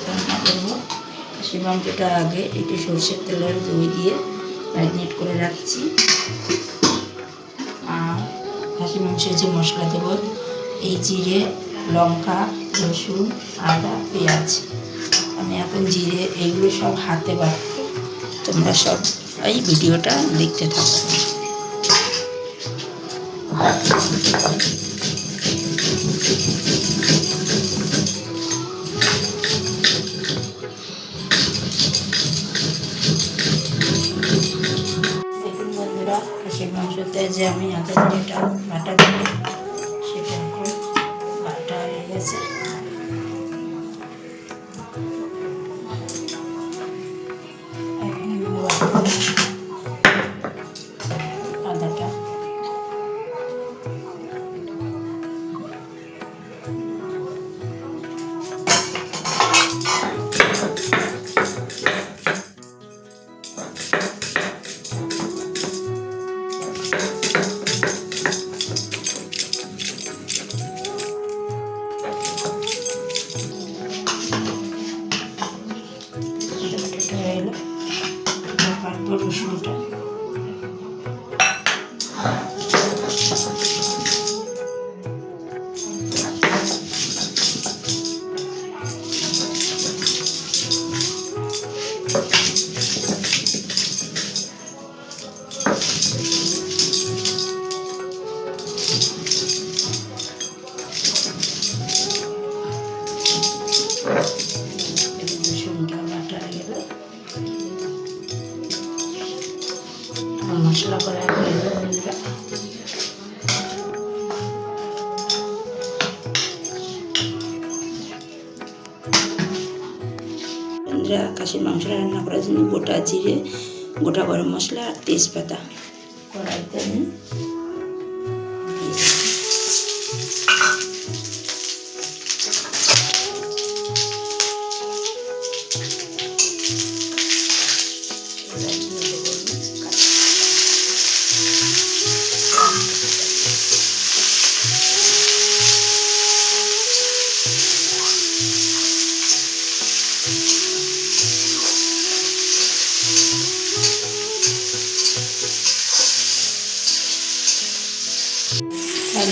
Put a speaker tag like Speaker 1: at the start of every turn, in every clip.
Speaker 1: রান্না করবো। খাসির মাংসটা আগে একটু সরষের তেলের দই দিয়ে ম্যারিনেট করে রাখছি। আর খাসির মাংসের যে মশলা দেবো, এই জিরে, লঙ্কা, রসুন, আদা, পেঁয়াজ। আমি এখন জিরে এইগুলো সব হাতে বাটবো। তোমরা সব এই ভিডিওটা দেখতে থাকো। দেখুন বন্ধুরা, খাসির মাংসতে যে আমি আদা জিরেটা বাটা দিই, সেটা এখন বাটা হয়ে গেছে। আদাটা হয়ে এলো। কাটবো রসুনটা। রসুনটা বাটা হয়ে গেল, মশলা করা হয়ে গেল বন্ধুরা। বন্ধুরা, খাসির মাংস রান্না করার জন্য গোটা জিরে, গোটা গরম মশলা আর তেজপাতা কড়াইতে আমি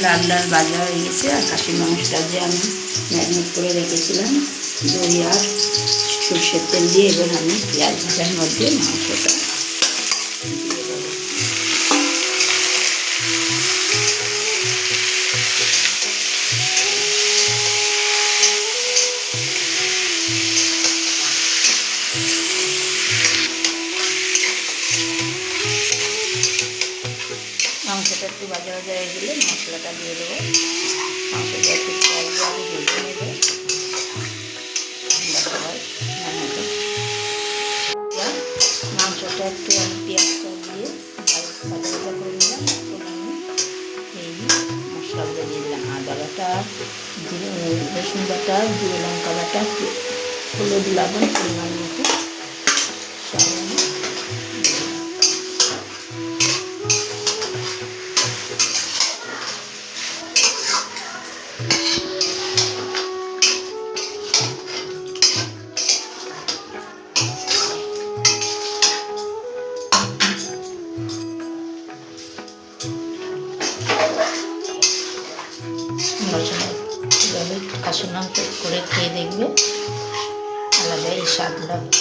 Speaker 1: লাল লাল ভাজা হয়ে গেছে। আর খাসির মাংসটা যে আমি ম্যারিনেট করে রেখেছিলাম দই আর সরষের তেল দিয়ে, এবার আমি পেঁয়াজ ভাজার মধ্যে মাংসটা দিয়ে দেবো। মাংসটা একটু ভাজা ভাজা হয়ে গেলে মশলাটা দিয়ে দেবো। মাংসটা একটু পেঁয়াজ আগে ভেজে নেবে। মাংসটা একটু আমি পেঁয়াজটা দিয়ে ভাজা ভাজা করে নিলাম। এখন আমি এই মশলাগুলো দিয়ে দিলাম। আদা বাটা, রসুন বাটা, জিরে লঙ্কা বাটা, হলুদ, লবণ পরিমাণ মতো সব আমি এভাবে খাসির মাংস করে খেয়ে দেখবে, আলাদাই স্বাদ লাগবে।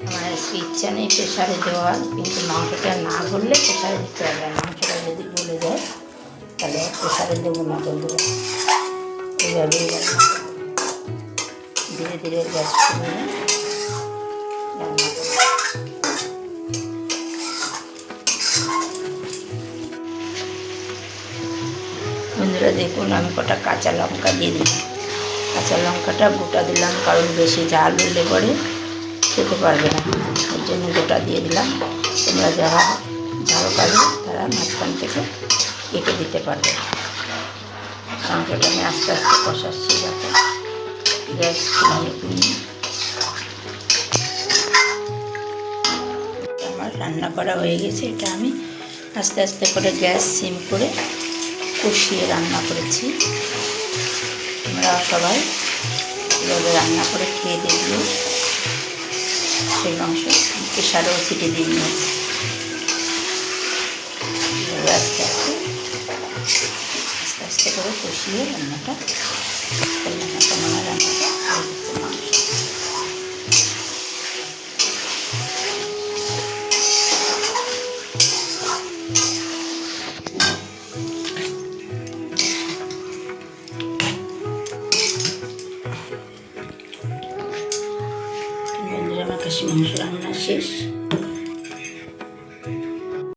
Speaker 1: আমার আজকে ইচ্ছা নেই প্রেশারে দেওয়ার, কিন্তু মাংসটা না গললে প্রেশারে দিতে হবে। মাংসটা যদি গলে যায় তাহলে প্রেশারে দেবো না বন্ধুরা। এইভাবেই ধীরে ধীরে গ্যাস কমিয়ে রান্না করবো। বন্ধুরা দেখুন, আমি কটা কাঁচা লঙ্কা দিয়ে দিই। কাঁচা লঙ্কাটা গোটা দিলাম, কারণ বেশি ঝাল হলে পরে খেতে পারবে না, ওর জন্য গোটা দিয়ে দিলাম। তোমরা যারা ঝাল পাবে তারা মাঝখান থেকে কেটে দিতে পারবে। মাংসটা আমি আস্তে আস্তে কষাচ্ছি যাতে গ্যাস কমিয়ে। আমার রান্না করা হয়ে গেছে। এটা আমি আস্তে আস্তে করে গ্যাস সিম করে কষিয়ে রান্না করেছি। তোমরা তোমরা সবাই এভাবে রান্না করে খেয়ে দেখবে। সেই মাংস প্রেশারেও সিটি দিয়ে নিয়েছি। আস্তে আস্তে আস্তে আস্তে করে কষিয়ে রান্নাটা রান্নাটা মাংস আমার খাসি মাংস রান্না শেষ।